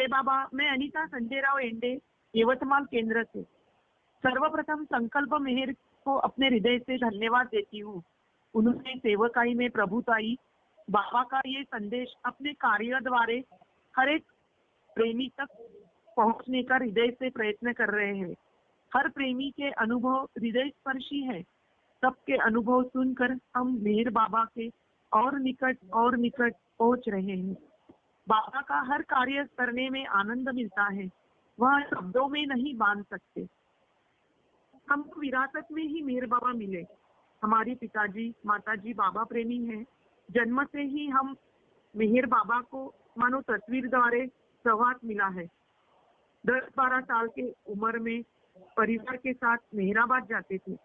जय बाबा, मैं अनीता संजय राव एंडे, यवतमाल केंद्र से। सर्वप्रथम संकल्प मेहर को अपने हृदय से धन्यवाद देती हूँ। उन्होंने सेवकाई में प्रभुताई बाबा का ये संदेश अपने कार्य द्वारा हर एक प्रेमी तक पहुंचने का हृदय से प्रयत्न कर रहे हैं। हर प्रेमी के अनुभव हृदय स्पर्शी है। सबके अनुभव सुनकर हम मेहर बाबा के और निकट पहुंच रहे हैं। बाबा का हर कार्य करने में आनंद मिलता है, वह शब्दों में नहीं बांध सकते। हमको विरासत में ही मेहर बाबा मिले। हमारी पिताजी माताजी बाबा प्रेमी हैं। जन्म से ही हम मेहर बाबा को मानो तस्वीर द्वारे सौगात मिला है। 10-12 साल के उम्र में परिवार के साथ मेहराबाद जाते थे।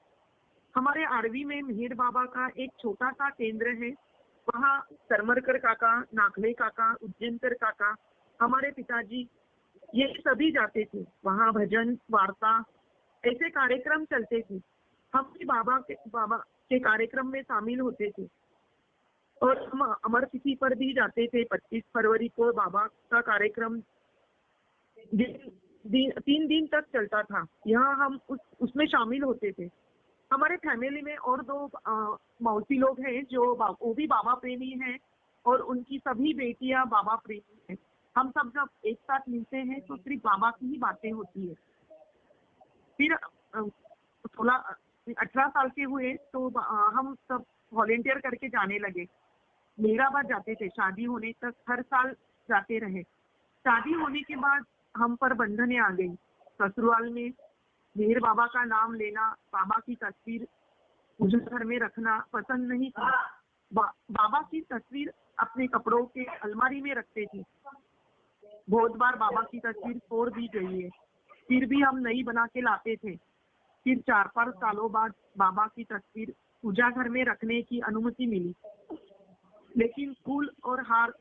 हमारे आरवी में मेहर बाबा का एक छोटा सा केंद्र है। वहाँ सरमरकर काका, नाखले काका, उज्जैनकर काका, हमारे पिताजी ये सभी जाते थे। वहाँ भजन वार्ता ऐसे कार्यक्रम चलते थे। हम भी बाबा के कार्यक्रम में शामिल होते थे और हम अमर तिथि पर भी जाते थे। 25 फरवरी को बाबा का कार्यक्रम 3 दिन तक चलता था। यहाँ हम उसमें शामिल होते थे। हमारे फैमिली में और 2 मौसी लोग हैं जो वो भी बाबा प्रेमी हैं और उनकी सभी बेटियां बाबा प्रेमी हैं। हम सब जब एक साथ मिलते हैं तो सिर्फ बाबा की ही बातें होती है। फिर 18 साल के हुए तो हम सब वॉलेंटियर करके जाने लगे। मेहराबाद जाते थे। शादी होने तक हर साल जाते रहे। शादी होने के बाद हम पर बंधनें आ गई। ससुराल में मेहर बाबा का नाम लेना, बाबा की तस्वीर मुझे घर में रखना पसंद नहीं था। बाबा की तस्वीर अपने कपड़ों के अलमारी में रखते थे। बहुत बार बाबा की तस्वीर फोड़ दी गई है, फिर भी हम नई बना के लाते थे। फिर 4-5 सालों बाद बाबा की तस्वीर पूजा घर में रखने की अनुमति मिली, लेकिन फूल और हार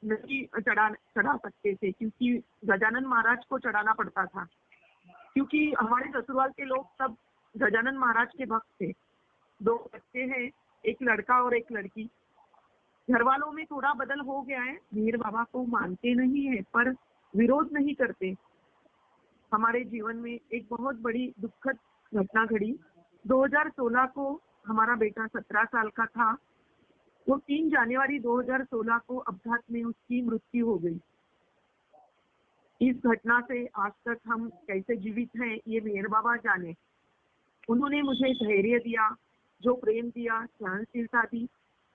नहीं चढ़ा सकते थे क्योंकि गजानन महाराज को चढ़ाना पड़ता था। क्योंकि हमारे ससुराल के लोग सब गजानन महाराज के भक्त थे। 2 बच्चे हैं, एक लड़का और एक लड़की। घर वालों में थोड़ा बदल हो गया है। मेहर बाबा को मानते नहीं है पर विरोध नहीं करते। हमारे जीवन में एक बहुत बड़ी दुखद घटना घड़ी। 2016 को हमारा बेटा 17 साल का था। वो 3 जनवरी 2016 को अपघात में उसकी मृत्यु हो गई। इस घटना से आज तक हम कैसे जीवित हैं ये मेहर बाबा जाने। उन्होंने मुझे धैर्य दिया, जो प्रेम दिया, सहनशीलता दी।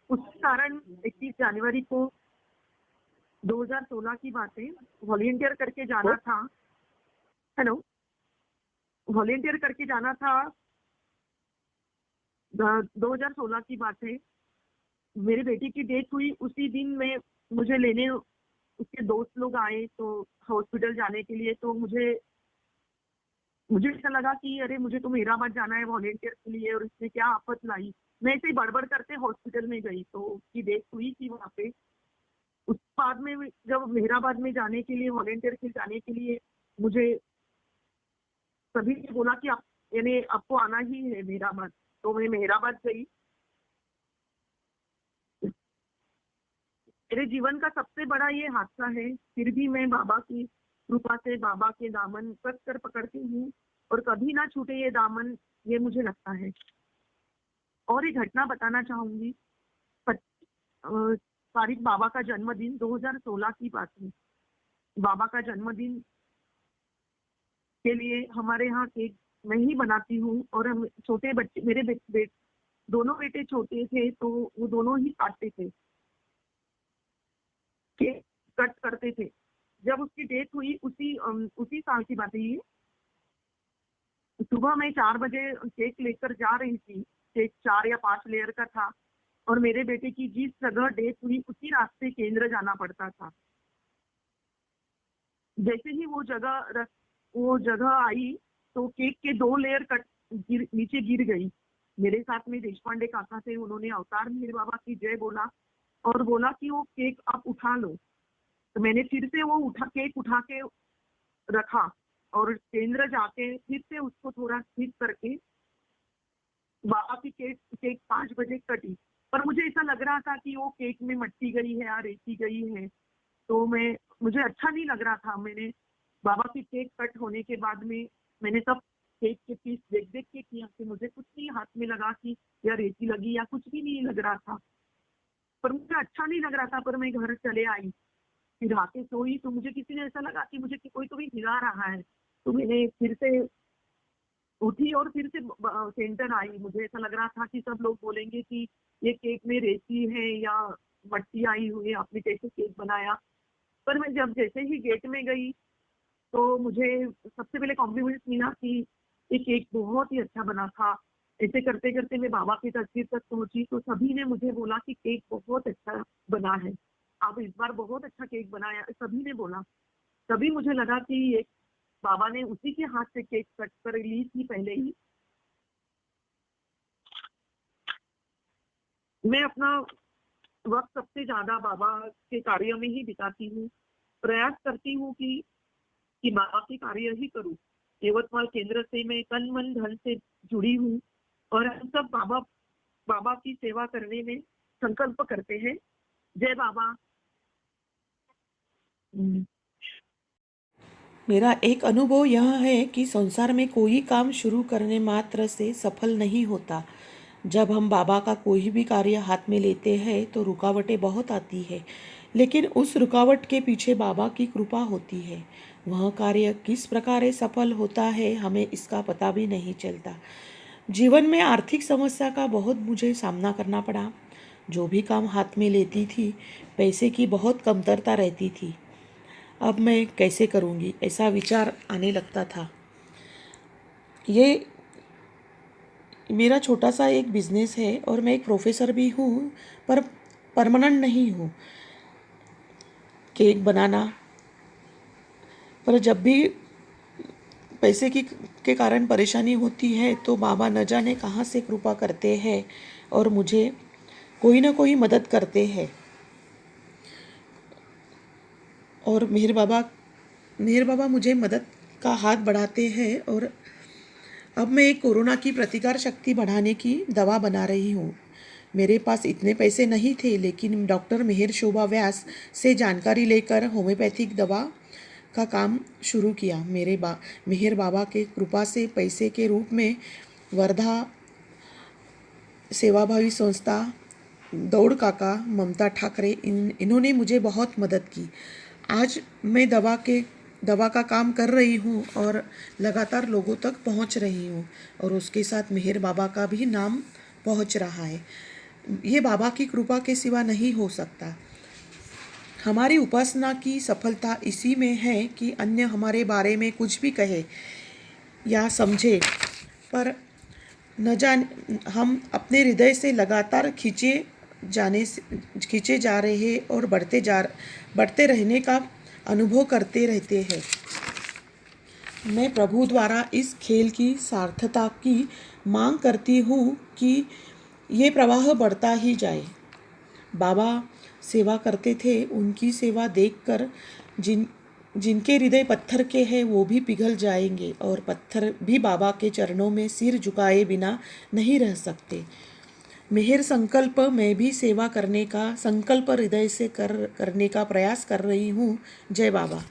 उस कारण 21 जनवरी को 2016 की बातें वॉलेंटियर करके जाना था। वॉलेंटियर करके जाना था। 2016 की बात है। मेरी बेटी की डेथ हुई उसी दिन में मुझे लेने उसके दोस्त लोग आए तो हॉस्पिटल जाने के लिए। तो मुझे ऐसा लगा कि अरे मुझे तो मेहराबाद जाना है वॉलेंटियर के लिए और इसने क्या आफत लाई। मैं ऐसे ही बड़बड़ करते हॉस्पिटल में गई तो उसकी डेथ हुई थी वहाँ पे। उस बाद में जब मेहराबाद में जाने के लिए वॉलेंटियर के जाने के लिए मुझे सभी ने बोला कि आप यानी आपको आना ही है मेहराबाद। तो मैं मेहराबाद गई। मेरे जीवन का सबसे बड़ा ये हादसा है, फिर भी मैं बाबा की कृपा से बाबा के दामन कस कर पकड़ती हूँ और कभी ना छूटे ये दामन, ये मुझे लगता है। और एक घटना बताना चाहूंगी। तारीख बाबा का जन्मदिन 2016 की बात है। बाबा का जन्मदिन के लिए हमारे यहाँ केक मैं ही बनाती हूँ और हम छोटे बच्चे, मेरे दोनों बेटे छोटे थे तो वो दोनों ही काटते थे, केक कट करते थे। जब उसकी डेथ हुई उसी साल की बात है ये। सुबह मैं 4 बजे केक लेकर जा रही थी। केक 4 या 5 लेयर का था और मेरे बेटे की जिस जगह डेथ हुई उसी रास्ते केंद्र जाना पड़ता था। जैसे ही वो जगह आई तो केक के 2 लेयर नीचे गिर गई। मेरे साथ में देशपांडे काका थे, उन्होंने अवतार मेहर बाबा की जय बोला और बोला कि वो केक आप उठा लो। तो मैंने फिर से वो केक उठा के रखा और केंद्र जाके फिर से उसको थोड़ा ठीक करके बाबा की केक 5 बजे कटी। पर मुझे ऐसा लग रहा था कि वो केक में मट्टी गई है या रेती गई है। तो मुझे अच्छा नहीं लग रहा था। मैंने बाबा की केक कट होने के बाद में मैंने सब केक के पीस देख देख के किया कि मुझे कुछ नहीं हाथ में लगा कि या रेती लगी या कुछ भी नहीं लग रहा था, पर मुझे अच्छा नहीं लग रहा था। पर मैं घर चले आई, फिर आके सोई तो मुझे किसी ने ऐसा लगा कि मुझे कि कोई तो भी हिला रहा है, तो मैंने फिर से उठी और फिर से सेंटर आई। मुझे ऐसा लग रहा था कि सब लोग बोलेंगे कि ये केक में रेती है या मट्टी आई हुई है, आपने कैसे केक बनाया। पर मैं जब जैसे ही गेट में गई तो मुझे सबसे पहले कॉम्प्लीमेंट मिला कि ये केक बहुत ही अच्छा बना था। ऐसे करते करते मैं बाबा की तस्वीर तक पहुंची तो सभी ने मुझे बोला कि केक बहुत अच्छा बना है, आप इस बार बहुत अच्छा केक बनाया, सभी ने बोला। तभी मुझे लगा कि ये बाबा ने उसी के हाथ से केक कट कर ली थी पहले ही। मैं अपना वक्त सबसे ज्यादा बाबा के कार्य में ही बिताती हूँ। प्रयास करती हूँ कि बाबा के कार्य ही करूँ। यवतमाल केंद्र से मैं तन मन धन से जुड़ी हूँ और हम सब बाबा बाबा की सेवा करने में संकल्प करते हैं। जय बाबा। मेरा एक अनुभव यह है कि संसार में कोई काम शुरू करने मात्र से सफल नहीं होता। जब हम बाबा का कोई भी कार्य हाथ में लेते हैं तो रुकावटें बहुत आती है, लेकिन उस रुकावट के पीछे बाबा की कृपा होती है। वह कार्य किस प्रकार सफल होता है हमें इसका पता भी नहीं चलता। जीवन में आर्थिक समस्या का बहुत मुझे सामना करना पड़ा। जो भी काम हाथ में लेती थी पैसे की बहुत कमतरता रहती थी। अब मैं कैसे करूँगी ऐसा विचार आने लगता था। ये मेरा छोटा सा एक बिजनेस है और मैं एक प्रोफेसर भी हूँ, पर परमानेंट नहीं हूँ। केक बनाना, पर जब भी पैसे की के कारण परेशानी होती है तो बाबा न जाने कहाँ से कृपा करते हैं और मुझे कोई ना कोई मदद करते हैं। और मेहर बाबा मुझे मदद का हाथ बढ़ाते हैं। और अब मैं एक कोरोना की प्रतिकार शक्ति बढ़ाने की दवा बना रही हूँ। मेरे पास इतने पैसे नहीं थे, लेकिन डॉक्टर मेहर शोभा व्यास से जानकारी लेकर होम्योपैथिक दवा का काम शुरू किया। मेहर बाबा के कृपा से पैसे के रूप में वर्धा सेवाभावी संस्था, दौड़ काका, ममता ठाकरे, इन्होंने मुझे बहुत मदद की। आज मैं दवा का काम कर रही हूँ और लगातार लोगों तक पहुँच रही हूँ, और उसके साथ मेहर बाबा का भी नाम पहुँच रहा है। ये बाबा की कृपा के सिवा नहीं हो सकता। हमारी उपासना की सफलता इसी में है कि अन्य हमारे बारे में कुछ भी कहे या समझे, पर न जाने हम अपने हृदय से लगातार खींचे जा रहे हैं और बढ़ते रहने का अनुभव करते रहते हैं। मैं प्रभु द्वारा इस खेल की सार्थकता की मांग करती हूँ कि ये प्रवाह बढ़ता ही जाए। बाबा सेवा करते थे, उनकी सेवा देखकर जिनके हृदय पत्थर के हैं वो भी पिघल जाएंगे, और पत्थर भी बाबा के चरणों में सिर झुकाए बिना नहीं रह सकते। मेहर संकल्प मैं भी सेवा करने का संकल्प हृदय से करने का प्रयास कर रही हूँ। जय बाबा।